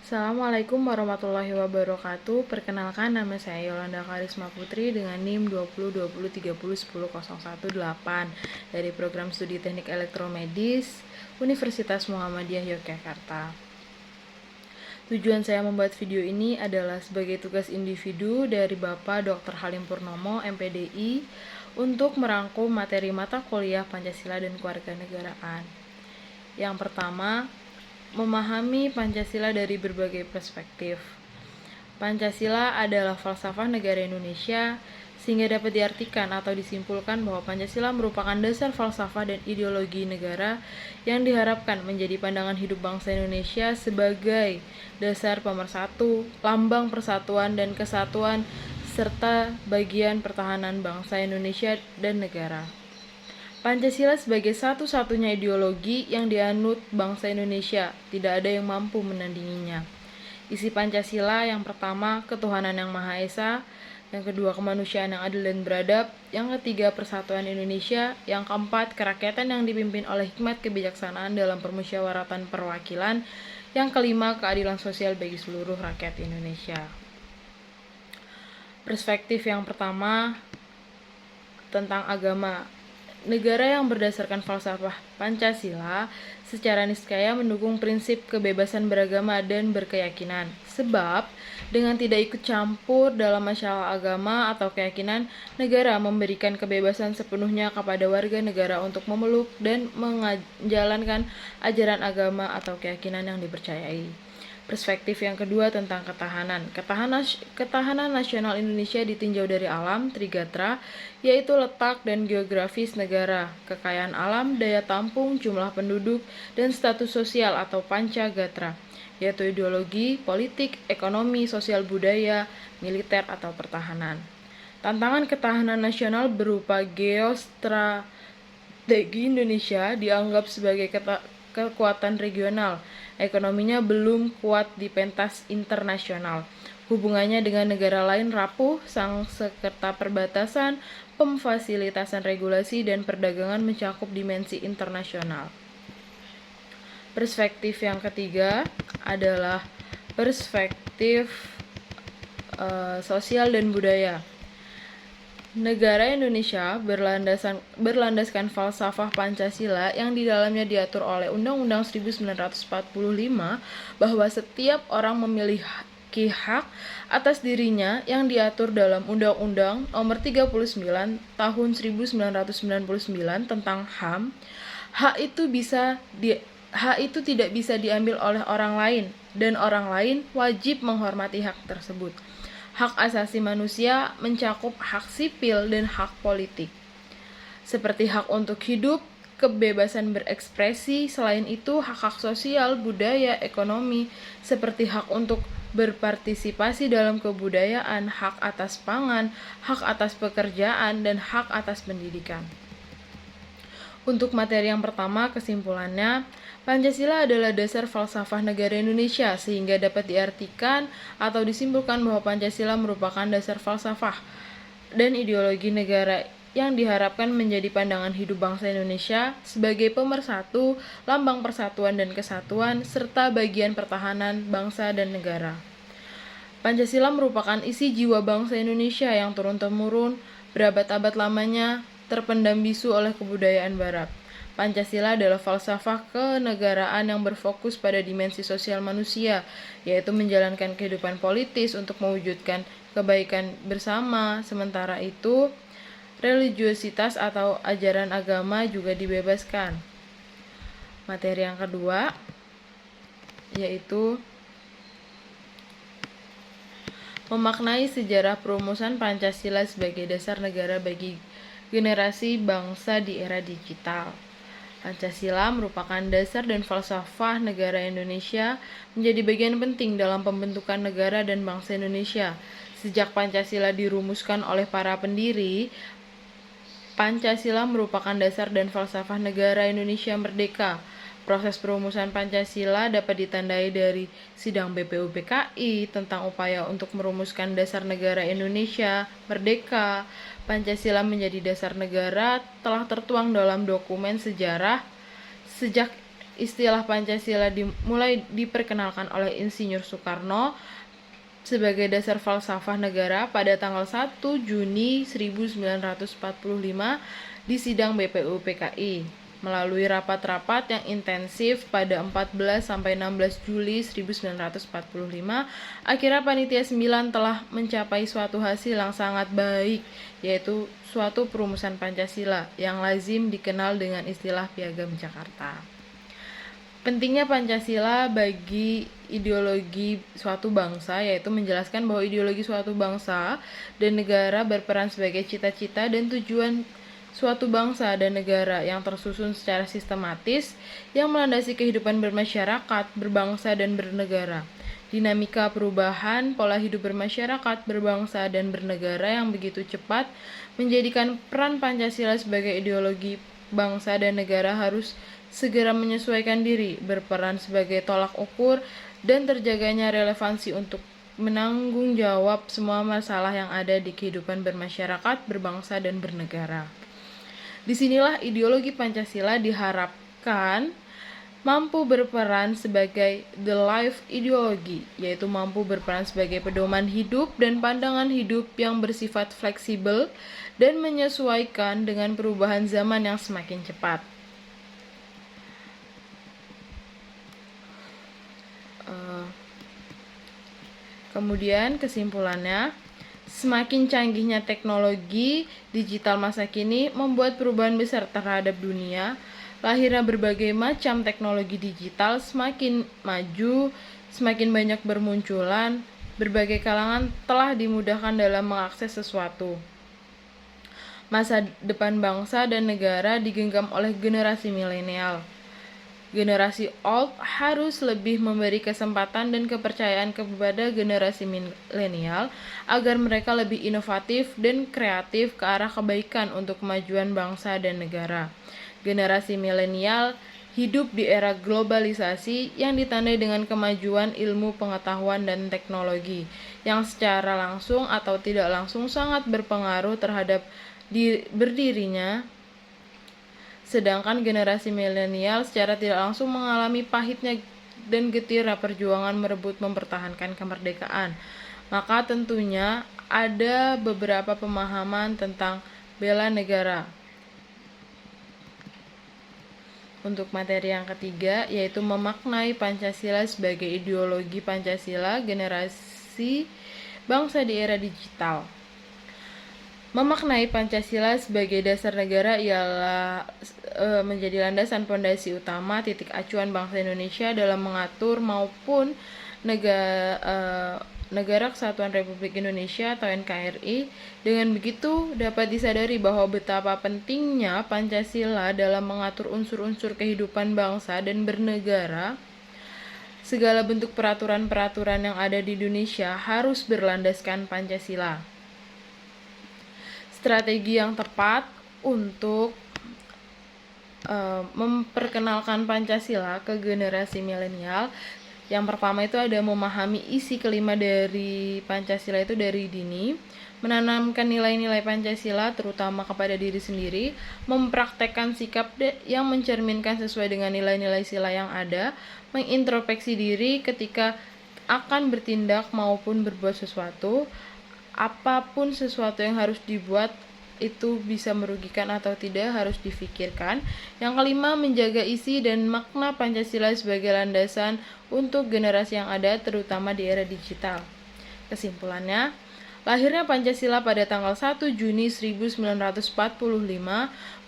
Assalamualaikum warahmatullahi wabarakatuh. Perkenalkan, nama saya Yolanda Karisma Putri dengan NIM 202030101018 dari Program Studi Teknik Elektromedis Universitas Muhammadiyah Yogyakarta. Tujuan saya membuat video ini adalah sebagai tugas individu dari Bapak Dr. Halim Purnomo, MPDI, untuk merangkum materi mata kuliah Pancasila dan Kewarganegaraan. Yang pertama, memahami Pancasila dari berbagai perspektif. Pancasila adalah falsafah negara Indonesia, sehingga dapat diartikan atau disimpulkan bahwa Pancasila merupakan dasar falsafah dan ideologi negara yang diharapkan menjadi pandangan hidup bangsa Indonesia sebagai dasar pemersatu, lambang persatuan dan kesatuan, serta bagian pertahanan bangsa Indonesia dan negara. Pancasila sebagai satu-satunya ideologi yang dianut bangsa Indonesia, tidak ada yang mampu menandinginya. Isi Pancasila yang pertama, ketuhanan yang Maha Esa, yang kedua, kemanusiaan yang adil dan beradab, yang ketiga, persatuan Indonesia, yang keempat, kerakyatan yang dipimpin oleh hikmat kebijaksanaan dalam permusyawaratan perwakilan, yang kelima, keadilan sosial bagi seluruh rakyat Indonesia. Perspektif yang pertama tentang agama. Negara yang berdasarkan falsafah Pancasila secara niscaya mendukung prinsip kebebasan beragama dan berkeyakinan. Sebab, dengan tidak ikut campur dalam masalah agama atau keyakinan, negara memberikan kebebasan sepenuhnya kepada warga negara untuk memeluk dan menjalankan ajaran agama atau keyakinan yang dipercayai. Perspektif yang kedua tentang ketahanan. Ketahanan nasional Indonesia ditinjau dari alam, Trigatra, yaitu letak dan geografis negara, kekayaan alam, daya tampung, jumlah penduduk, dan status sosial atau Pancagatra, yaitu ideologi, politik, ekonomi, sosial budaya, militer, atau pertahanan. Tantangan ketahanan nasional berupa geostrategi Indonesia dianggap sebagai kekuatan regional. Ekonominya belum kuat di pentas internasional. Hubungannya dengan negara lain rapuh, sengketa perbatasan, pemfasilitasan regulasi, dan perdagangan mencakup dimensi internasional. Perspektif yang ketiga adalah perspektif sosial dan budaya. Negara Indonesia berlandaskan falsafah Pancasila yang di dalamnya diatur oleh Undang-Undang 1945 bahwa setiap orang memiliki hak atas dirinya yang diatur dalam Undang-Undang Nomor 39 Tahun 1999 tentang HAM. Hak itu tidak bisa diambil oleh orang lain, dan orang lain wajib menghormati hak tersebut. Hak asasi manusia mencakup hak sipil dan hak politik, seperti hak untuk hidup, kebebasan berekspresi. Selain itu, hak-hak sosial, budaya, ekonomi, seperti hak untuk berpartisipasi dalam kebudayaan, hak atas pangan, hak atas pekerjaan, dan hak atas pendidikan. Untuk materi yang pertama, kesimpulannya, Pancasila adalah dasar falsafah negara Indonesia, sehingga dapat diartikan atau disimpulkan bahwa Pancasila merupakan dasar falsafah dan ideologi negara yang diharapkan menjadi pandangan hidup bangsa Indonesia sebagai pemersatu, lambang persatuan dan kesatuan, serta bagian pertahanan bangsa dan negara. Pancasila merupakan isi jiwa bangsa Indonesia yang turun-temurun, berabad-abad lamanya, terpendam bisu oleh kebudayaan Barat. Pancasila adalah falsafah kenegaraan yang berfokus pada dimensi sosial manusia, yaitu menjalankan kehidupan politis untuk mewujudkan kebaikan bersama. Sementara itu, religiositas atau ajaran agama juga dibebaskan. Materi yang kedua yaitu memaknai sejarah perumusan Pancasila sebagai dasar negara bagi generasi bangsa di era digital. Pancasila merupakan dasar dan falsafah negara Indonesia, menjadi bagian penting dalam pembentukan negara dan bangsa Indonesia. Sejak Pancasila dirumuskan oleh para pendiri, Pancasila merupakan dasar dan falsafah negara Indonesia merdeka. Proses perumusan Pancasila dapat ditandai dari sidang BPUPKI tentang upaya untuk merumuskan dasar negara Indonesia merdeka. Pancasila menjadi dasar negara telah tertuang dalam dokumen sejarah sejak Istilah Pancasila mulai diperkenalkan oleh Insinyur Soekarno sebagai dasar falsafah negara pada tanggal 1 Juni 1945 di sidang BPU PKI melalui rapat-rapat yang intensif pada 14-16 Juli 1945. Akhirnya Panitia 9 telah mencapai suatu hasil yang sangat baik, yaitu suatu perumusan Pancasila yang lazim dikenal dengan istilah Piagam Jakarta. Pentingnya Pancasila bagi ideologi suatu bangsa, yaitu menjelaskan bahwa ideologi suatu bangsa dan negara berperan sebagai cita-cita dan tujuan suatu bangsa dan negara yang tersusun secara sistematis yang melandasi kehidupan bermasyarakat, berbangsa, dan bernegara. Dinamika perubahan pola hidup bermasyarakat, berbangsa, dan bernegara yang begitu cepat menjadikan peran Pancasila sebagai ideologi bangsa dan negara harus segera menyesuaikan diri, berperan sebagai tolak ukur, dan terjaganya relevansi untuk menanggung jawab semua masalah yang ada di kehidupan bermasyarakat, berbangsa, dan bernegara. Disinilah ideologi Pancasila diharapkan mampu berperan sebagai the life ideology, yaitu mampu berperan sebagai pedoman hidup dan pandangan hidup yang bersifat fleksibel dan menyesuaikan dengan perubahan zaman yang semakin cepat. Kemudian kesimpulannya, semakin canggihnya teknologi digital masa kini membuat perubahan besar terhadap dunia. Lahirnya berbagai macam teknologi digital semakin maju, semakin banyak bermunculan, berbagai kalangan telah dimudahkan dalam mengakses sesuatu. Masa depan bangsa dan negara digenggam oleh generasi milenial. Generasi old harus lebih memberi kesempatan dan kepercayaan kepada generasi milenial agar mereka lebih inovatif dan kreatif ke arah kebaikan untuk kemajuan bangsa dan negara. Generasi milenial hidup di era globalisasi yang ditandai dengan kemajuan ilmu pengetahuan dan teknologi yang secara langsung atau tidak langsung sangat berpengaruh terhadap berdirinya. Sedangkan generasi milenial secara tidak langsung mengalami pahitnya dan getirnya perjuangan merebut mempertahankan kemerdekaan. Maka tentunya ada beberapa pemahaman tentang bela negara. Untuk materi yang ketiga, yaitu memaknai Pancasila sebagai ideologi Pancasila generasi bangsa di era digital. Memaknai Pancasila sebagai dasar negara ialah menjadi landasan pondasi utama titik acuan bangsa Indonesia dalam mengatur maupun Negara Kesatuan Republik Indonesia atau NKRI. Dengan begitu dapat disadari bahwa betapa pentingnya Pancasila dalam mengatur unsur-unsur kehidupan bangsa dan bernegara. Segala bentuk peraturan-peraturan yang ada di Indonesia harus berlandaskan Pancasila. Strategi yang tepat untuk memperkenalkan Pancasila ke generasi milenial, yang pertama itu ada memahami isi kelima dari Pancasila itu dari dini, menanamkan nilai-nilai Pancasila terutama kepada diri sendiri, mempraktekkan sikap yang mencerminkan sesuai dengan nilai-nilai sila yang ada, mengintrospeksi diri ketika akan bertindak maupun berbuat sesuatu. Apapun sesuatu yang harus dibuat itu bisa merugikan atau tidak harus difikirkan. Yang kelima, menjaga isi dan makna Pancasila sebagai landasan untuk generasi yang ada terutama di era digital. Kesimpulannya, lahirnya Pancasila pada tanggal 1 Juni 1945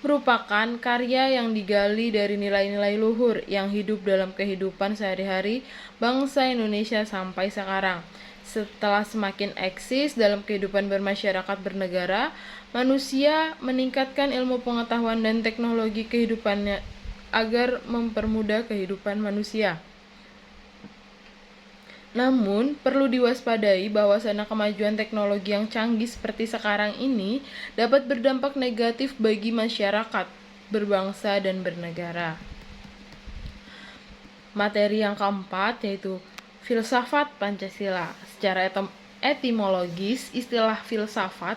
merupakan karya yang digali dari nilai-nilai luhur yang hidup dalam kehidupan sehari-hari bangsa Indonesia sampai sekarang. Setelah semakin eksis dalam kehidupan bermasyarakat bernegara, manusia meningkatkan ilmu pengetahuan dan teknologi kehidupannya agar mempermudah kehidupan manusia. Namun, perlu diwaspadai bahwasanya kemajuan teknologi yang canggih seperti sekarang ini dapat berdampak negatif bagi masyarakat, berbangsa, dan bernegara. Materi yang keempat yaitu filsafat Pancasila. Secara etimologis, istilah filsafat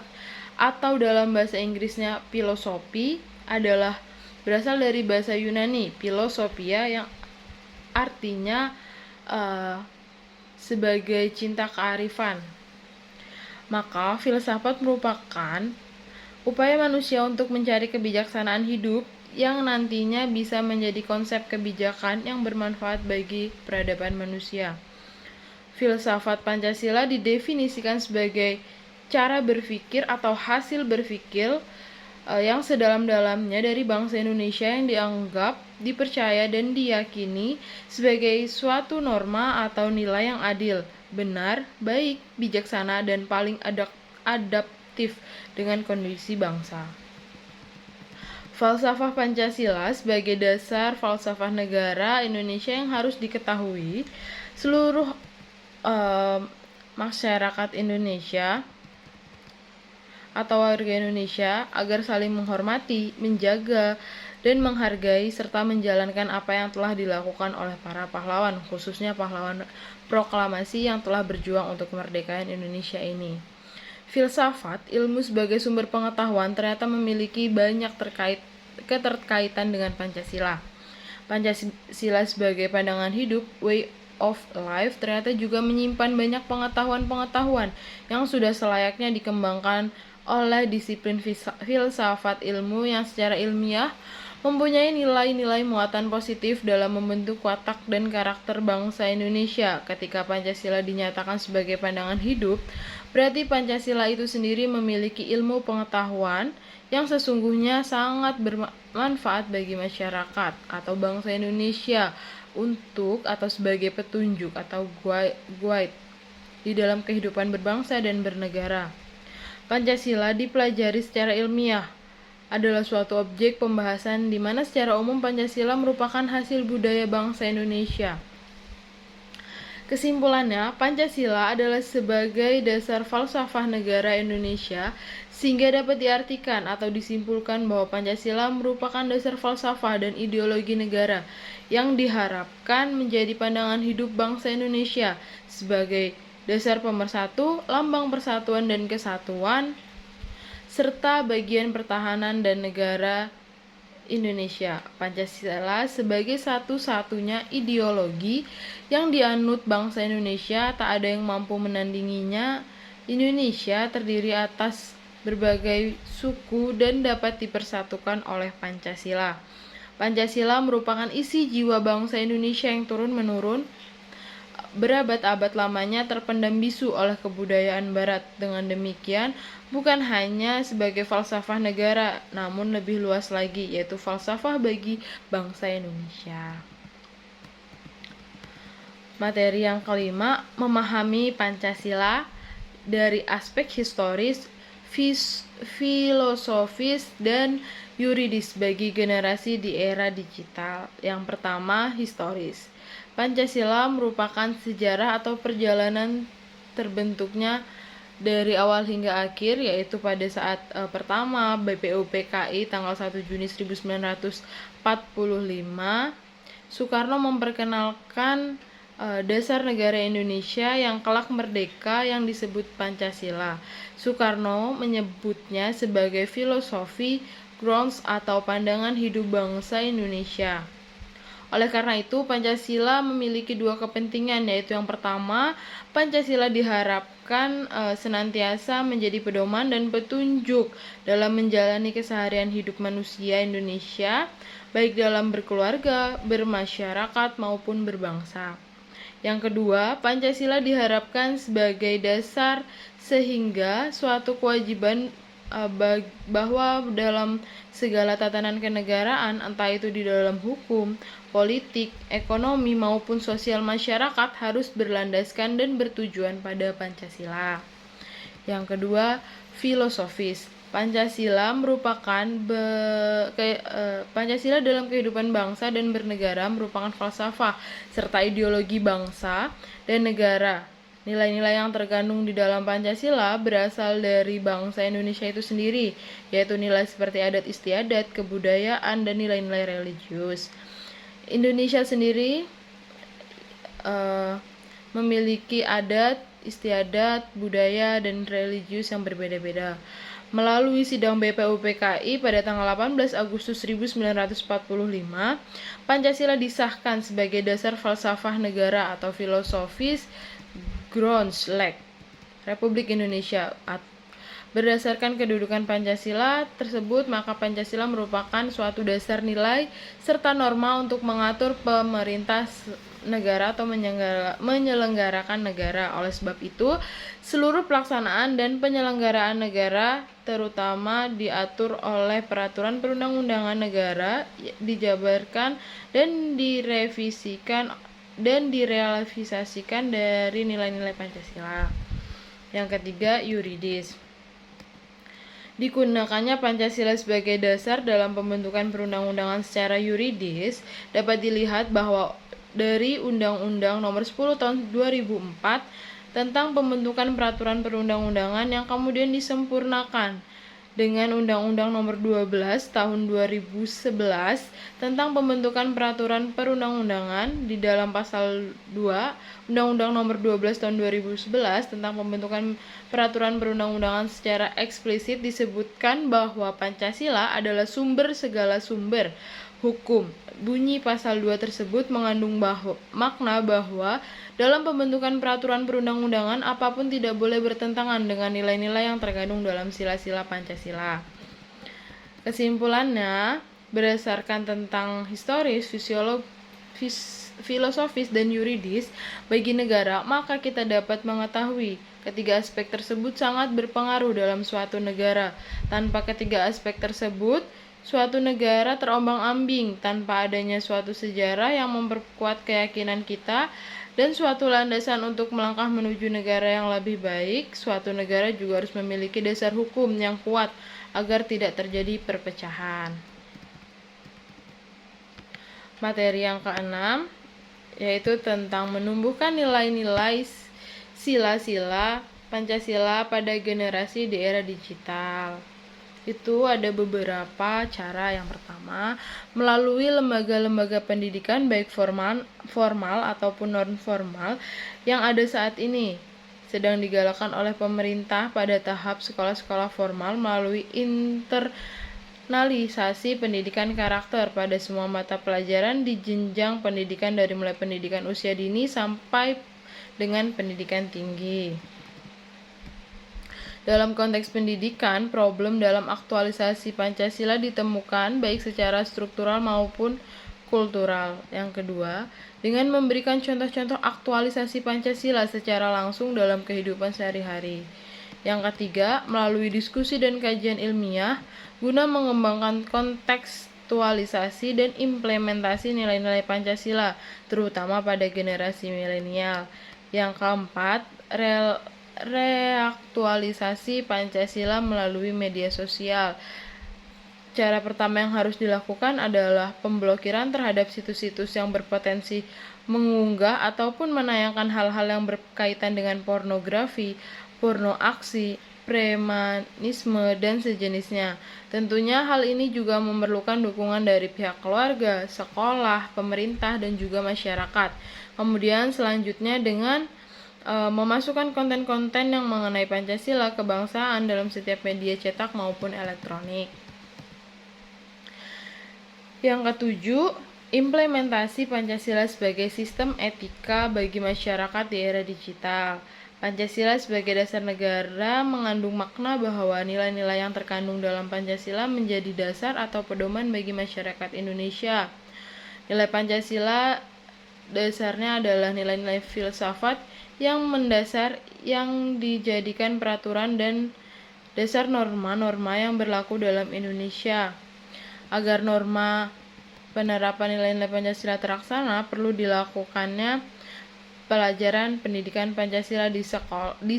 atau dalam bahasa Inggrisnya filosofi adalah berasal dari bahasa Yunani philosophia yang artinya sebagai cinta kearifan. Maka filsafat merupakan upaya manusia untuk mencari kebijaksanaan hidup yang nantinya bisa menjadi konsep kebijakan yang bermanfaat bagi peradaban manusia. Filsafat Pancasila didefinisikan sebagai cara berpikir atau hasil berpikir yang sedalam-dalamnya dari bangsa Indonesia yang dianggap, dipercaya, dan diyakini sebagai suatu norma atau nilai yang adil, benar, baik, bijaksana, dan paling adaptif dengan kondisi bangsa. Falsafah Pancasila sebagai dasar falsafah negara Indonesia yang harus diketahui seluruh masyarakat Indonesia atau warga Indonesia agar saling menghormati, menjaga, dan menghargai serta menjalankan apa yang telah dilakukan oleh para pahlawan, khususnya pahlawan proklamasi yang telah berjuang untuk kemerdekaan Indonesia ini. Filsafat, ilmu sebagai sumber pengetahuan ternyata memiliki banyak keterkaitan dengan Pancasila. Pancasila sebagai pandangan hidup, way of life, ternyata juga menyimpan banyak pengetahuan-pengetahuan yang sudah selayaknya dikembangkan oleh disiplin filsafat ilmu yang secara ilmiah mempunyai nilai-nilai muatan positif dalam membentuk watak dan karakter bangsa Indonesia. Ketika Pancasila dinyatakan sebagai pandangan hidup, berarti Pancasila itu sendiri memiliki ilmu pengetahuan yang sesungguhnya sangat bermanfaat bagi masyarakat atau bangsa Indonesia untuk atau sebagai petunjuk atau guide di dalam kehidupan berbangsa dan bernegara. Pancasila dipelajari secara ilmiah adalah suatu objek pembahasan di mana secara umum Pancasila merupakan hasil budaya bangsa Indonesia. Kesimpulannya, Pancasila adalah sebagai dasar falsafah negara Indonesia sehingga dapat diartikan atau disimpulkan bahwa Pancasila merupakan dasar falsafah dan ideologi negara yang diharapkan menjadi pandangan hidup bangsa Indonesia sebagai dasar pemersatu, lambang persatuan dan kesatuan, serta bagian pertahanan dan negara Indonesia. Pancasila sebagai satu-satunya ideologi yang dianut bangsa Indonesia, tak ada yang mampu menandinginya. Indonesia terdiri atas berbagai suku dan dapat dipersatukan oleh Pancasila. Pancasila merupakan isi jiwa bangsa Indonesia yang turun-menurun berabad-abad lamanya terpendam bisu oleh kebudayaan barat. Dengan demikian, bukan hanya sebagai falsafah negara, namun lebih luas lagi, yaitu falsafah bagi bangsa Indonesia. Materi yang kelima, memahami Pancasila dari aspek historis, filosofis, dan yuridis bagi generasi di era digital. Yang pertama, historis. Pancasila merupakan sejarah atau perjalanan terbentuknya dari awal hingga akhir, yaitu pada saat pertama BPUPKI tanggal 1 Juni 1945, Soekarno memperkenalkan dasar negara Indonesia yang kelak merdeka yang disebut Pancasila. Soekarno menyebutnya sebagai filosofi grounds atau pandangan hidup bangsa Indonesia. Oleh karena itu, Pancasila memiliki dua kepentingan, yaitu yang pertama, Pancasila diharapkan senantiasa menjadi pedoman dan petunjuk dalam menjalani keseharian hidup manusia Indonesia, baik dalam berkeluarga, bermasyarakat, maupun berbangsa. Yang kedua, Pancasila diharapkan sebagai dasar sehingga suatu kewajiban bahwa dalam segala tatanan kenegaraan, entah itu di dalam hukum, politik, ekonomi, maupun sosial masyarakat harus berlandaskan dan bertujuan pada Pancasila. Yang kedua, filosofis. Pancasila merupakan Pancasila dalam kehidupan bangsa dan bernegara merupakan falsafah serta ideologi bangsa dan negara. Nilai-nilai yang terkandung di dalam Pancasila berasal dari bangsa Indonesia itu sendiri, yaitu nilai seperti adat istiadat, kebudayaan, dan nilai-nilai religius. Indonesia sendiri memiliki adat, istiadat, budaya, dan religius yang berbeda-beda. Melalui sidang BPUPKI pada tanggal 18 Agustus 1945, Pancasila disahkan sebagai dasar falsafah negara atau filosofis Grundslag Republik Indonesia. Berdasarkan kedudukan Pancasila tersebut, maka Pancasila merupakan suatu dasar nilai serta norma untuk mengatur pemerintah negara atau menyelenggarakan negara. Oleh sebab itu, seluruh pelaksanaan dan penyelenggaraan negara terutama diatur oleh peraturan perundang-undangan negara, dijabarkan dan direvisikan dan direalisasikan dari nilai-nilai Pancasila. Yang ketiga, yuridis. Digunakannya Pancasila sebagai dasar dalam pembentukan perundang-undangan secara yuridis dapat dilihat bahwa dari Undang-Undang Nomor 10 Tahun 2004 tentang pembentukan peraturan perundang-undangan yang kemudian disempurnakan dengan Undang-Undang Nomor 12 Tahun 2011 tentang pembentukan peraturan perundang-undangan. Di dalam pasal 2 Undang-Undang Nomor 12 Tahun 2011 tentang pembentukan peraturan perundang-undangan secara eksplisit disebutkan bahwa Pancasila adalah sumber segala sumber hukum. Bunyi pasal 2 tersebut mengandung makna bahwa dalam pembentukan peraturan perundang-undangan apapun tidak boleh bertentangan dengan nilai-nilai yang terkandung dalam sila-sila Pancasila. Kesimpulannya, berdasarkan tentang historis, filosofis, dan yuridis bagi negara, maka kita dapat mengetahui ketiga aspek tersebut sangat berpengaruh dalam suatu negara. Tanpa ketiga aspek tersebut, suatu negara terombang-ambing tanpa adanya suatu sejarah yang memperkuat keyakinan kita dan suatu landasan untuk melangkah menuju negara yang lebih baik. Suatu negara juga harus memiliki dasar hukum yang kuat agar tidak terjadi perpecahan. Materi yang keenam yaitu tentang menumbuhkan nilai-nilai sila-sila Pancasila pada generasi di era digital. Itu ada beberapa cara. Yang pertama, melalui lembaga-lembaga pendidikan baik formal ataupun non formal yang ada saat ini sedang digalakkan oleh pemerintah pada tahap sekolah-sekolah formal melalui internalisasi pendidikan karakter pada semua mata pelajaran di jenjang pendidikan dari mulai pendidikan usia dini sampai dengan pendidikan tinggi. Dalam konteks pendidikan, problem dalam aktualisasi Pancasila ditemukan baik secara struktural maupun kultural. Yang kedua, dengan memberikan contoh-contoh aktualisasi Pancasila secara langsung dalam kehidupan sehari-hari. Yang ketiga, melalui diskusi dan kajian ilmiah guna mengembangkan kontekstualisasi dan implementasi nilai-nilai Pancasila, terutama pada generasi milenial. Yang keempat, reaktualisasi Pancasila melalui media sosial. Cara pertama yang harus dilakukan adalah pemblokiran terhadap situs-situs yang berpotensi mengunggah ataupun menayangkan hal-hal yang berkaitan dengan pornografi, porno aksi, premanisme, dan sejenisnya. Tentunya hal ini juga memerlukan dukungan dari pihak keluarga, sekolah, pemerintah, dan juga masyarakat. Kemudian selanjutnya dengan memasukkan konten-konten yang mengenai Pancasila kebangsaan dalam setiap media cetak maupun elektronik. Yang ketujuh, implementasi Pancasila sebagai sistem etika bagi masyarakat di era digital. Pancasila sebagai dasar negara mengandung makna bahwa nilai-nilai yang terkandung dalam Pancasila menjadi dasar atau pedoman bagi masyarakat Indonesia. Nilai Pancasila dasarnya adalah nilai-nilai filsafat yang mendasar yang dijadikan peraturan dan dasar norma-norma yang berlaku dalam Indonesia. Agar norma penerapan nilai-nilai Pancasila terlaksana, perlu dilakukannya pelajaran pendidikan Pancasila di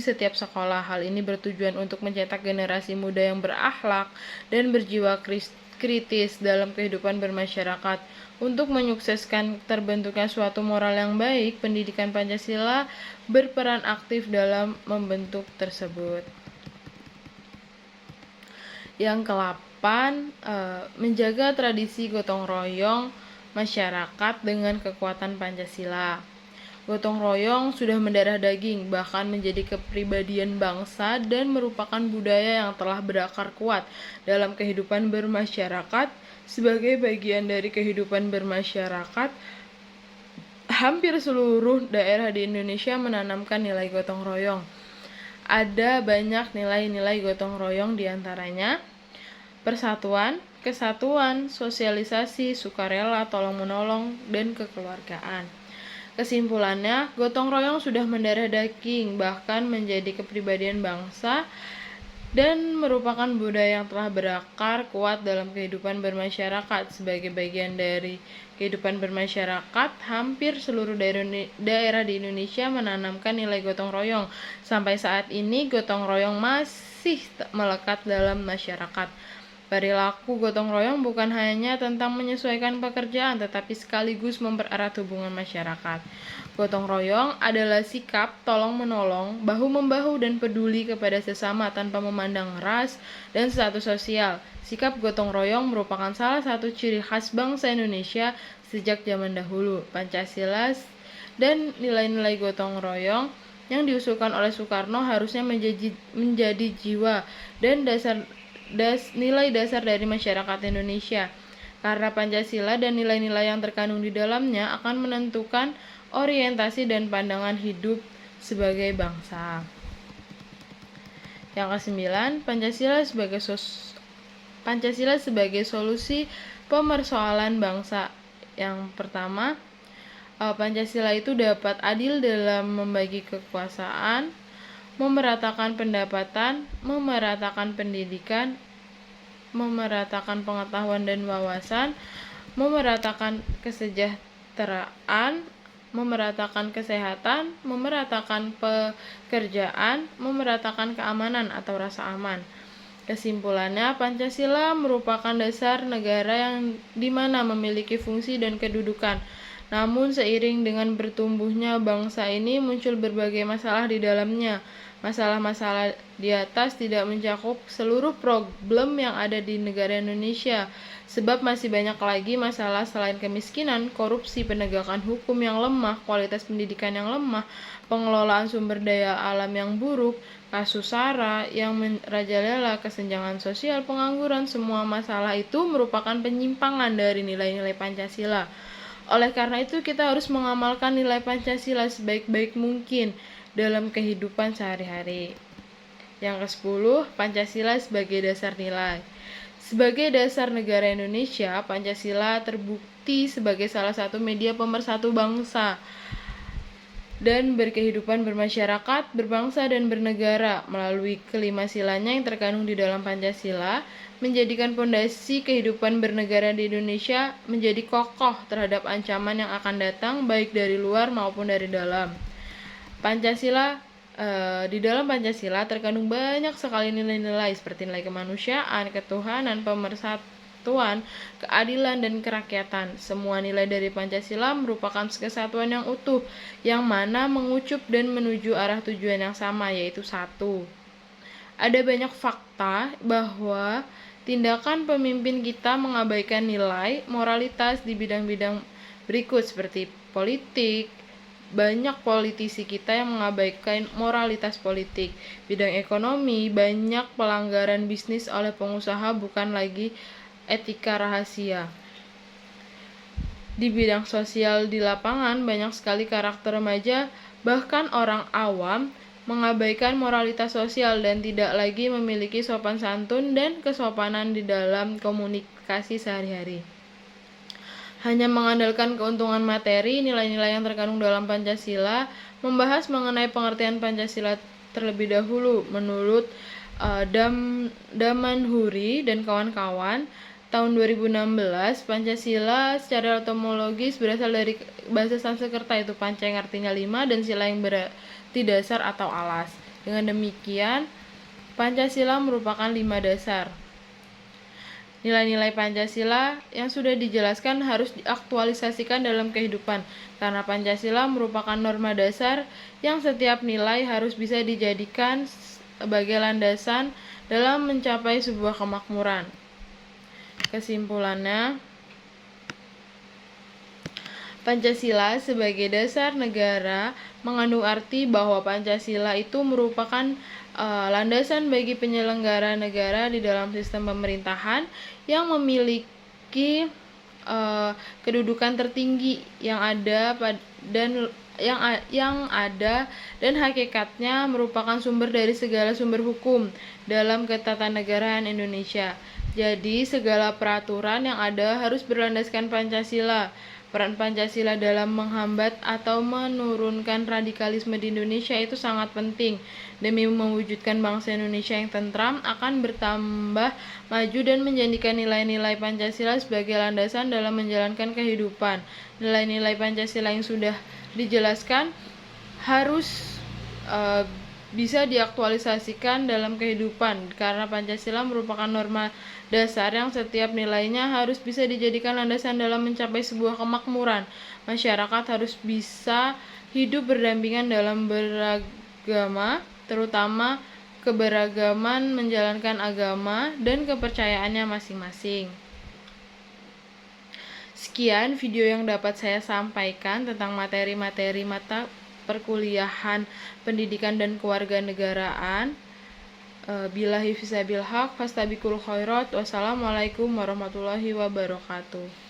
setiap sekolah. Hal ini bertujuan untuk mencetak generasi muda yang berakhlak dan berjiwa kritis dalam kehidupan bermasyarakat. Untuk menyukseskan terbentuknya suatu moral yang baik, pendidikan Pancasila berperan aktif dalam membentuk tersebut. Yang ke-8, menjaga tradisi gotong royong masyarakat dengan kekuatan Pancasila. Gotong royong sudah mendarah daging, bahkan menjadi kepribadian bangsa dan merupakan budaya yang telah berakar kuat dalam kehidupan bermasyarakat. Sebagai bagian dari kehidupan bermasyarakat, hampir seluruh daerah di Indonesia menanamkan nilai gotong royong. Ada banyak nilai-nilai gotong royong diantaranya persatuan, kesatuan, sosialisasi, sukarela, tolong-menolong, dan kekeluargaan. Kesimpulannya, gotong royong sudah mendarah daging, bahkan menjadi kepribadian bangsa, dan merupakan budaya yang telah berakar kuat dalam kehidupan bermasyarakat. Sebagai bagian dari kehidupan bermasyarakat, hampir seluruh daerah di Indonesia menanamkan nilai gotong royong. Sampai saat ini, gotong royong masih melekat dalam masyarakat. Perilaku gotong royong bukan hanya tentang menyesuaikan pekerjaan, tetapi sekaligus mempererat hubungan masyarakat. Gotong royong adalah sikap tolong-menolong, bahu-membahu, dan peduli kepada sesama tanpa memandang ras dan status sosial. Sikap gotong royong merupakan salah satu ciri khas bangsa Indonesia sejak zaman dahulu. Pancasila dan nilai-nilai gotong royong yang diusulkan oleh Soekarno harusnya menjadi jiwa dan nilai dasar dari masyarakat Indonesia, karena Pancasila dan nilai-nilai yang terkandung di dalamnya akan menentukan orientasi dan pandangan hidup sebagai bangsa. Yang kesembilan, Pancasila sebagai solusi pemersoalan bangsa. Yang pertama, Pancasila itu dapat adil dalam membagi kekuasaan, memeratakan pendapatan, memeratakan pendidikan, memeratakan pengetahuan dan wawasan, memeratakan kesejahteraan, memeratakan kesehatan, memeratakan pekerjaan, memeratakan keamanan atau rasa aman. Kesimpulannya, Pancasila merupakan dasar negara yang dimana memiliki fungsi dan kedudukan. Namun seiring dengan bertumbuhnya bangsa ini muncul berbagai masalah di dalamnya. Masalah-masalah di atas tidak mencakup seluruh problem yang ada di negara Indonesia, sebab masih banyak lagi masalah selain kemiskinan, korupsi, penegakan hukum yang lemah, kualitas pendidikan yang lemah, pengelolaan sumber daya alam yang buruk, kasus SARA yang merajalela, kesenjangan sosial, pengangguran. Semua masalah itu merupakan penyimpangan dari nilai-nilai Pancasila. Oleh karena itu, kita harus mengamalkan nilai Pancasila sebaik-baik mungkin dalam kehidupan sehari-hari. Yang ke-10, Pancasila sebagai dasar nilai. Sebagai dasar negara Indonesia, Pancasila terbukti sebagai salah satu media pemersatu bangsa dan berkehidupan bermasyarakat, berbangsa, dan bernegara. Melalui kelima silanya yang terkandung di dalam Pancasila, menjadikan pondasi kehidupan bernegara di Indonesia menjadi kokoh terhadap ancaman yang akan datang, baik dari luar maupun dari dalam. Di dalam Pancasila terkandung banyak sekali nilai-nilai seperti nilai kemanusiaan, ketuhanan, pemersatuan, keadilan, dan kerakyatan. Semua nilai dari Pancasila merupakan kesatuan yang utuh, yang mana mengucup dan menuju arah tujuan yang sama, yaitu satu. Ada banyak fakta bahwa tindakan pemimpin kita mengabaikan nilai moralitas di bidang-bidang berikut seperti politik. Banyak politisi kita yang mengabaikan moralitas politik. Bidang ekonomi, banyak pelanggaran bisnis oleh pengusaha bukan lagi etika rahasia. Di bidang sosial di lapangan, banyak sekali karakter remaja, bahkan orang awam, mengabaikan moralitas sosial dan tidak lagi memiliki sopan santun dan kesopanan di dalam komunikasi sehari-hari. Hanya mengandalkan keuntungan materi, nilai-nilai yang terkandung dalam Pancasila. Membahas mengenai pengertian Pancasila terlebih dahulu, menurut Damanhuri dan kawan-kawan, tahun 2016, Pancasila secara etimologis berasal dari bahasa Sanskerta, yaitu panca yang artinya 5 dan sila yang berarti dasar atau alas. Dengan demikian, Pancasila merupakan 5 dasar. Nilai-nilai Pancasila yang sudah dijelaskan harus diaktualisasikan dalam kehidupan, karena Pancasila merupakan norma dasar yang setiap nilai harus bisa dijadikan sebagai landasan dalam mencapai sebuah kemakmuran. Kesimpulannya, Pancasila sebagai dasar negara mengandung arti bahwa Pancasila itu merupakan landasan bagi penyelenggara negara di dalam sistem pemerintahan yang memiliki kedudukan tertinggi yang ada dan hakikatnya merupakan sumber dari segala sumber hukum dalam ketatanegaraan Indonesia. Jadi segala peraturan yang ada harus berlandaskan Pancasila. Peran Pancasila dalam menghambat atau menurunkan radikalisme di Indonesia itu sangat penting. Demi mewujudkan bangsa Indonesia yang tentram, akan bertambah maju dan menjadikan nilai-nilai Pancasila sebagai landasan dalam menjalankan kehidupan. Nilai-nilai Pancasila yang sudah dijelaskan harus bisa diaktualisasikan dalam kehidupan, karena Pancasila merupakan norma dasar yang setiap nilainya harus bisa dijadikan landasan dalam mencapai sebuah kemakmuran. Masyarakat harus bisa hidup berdampingan dalam beragama, terutama keberagaman menjalankan agama dan kepercayaannya masing-masing. Sekian video yang dapat saya sampaikan tentang materi-materi mata perkuliahan pendidikan dan kewarganegaraan. Billahi fisabil haq, fastabiqul khairat. Wassalamualaikum warahmatullahi wabarakatuh.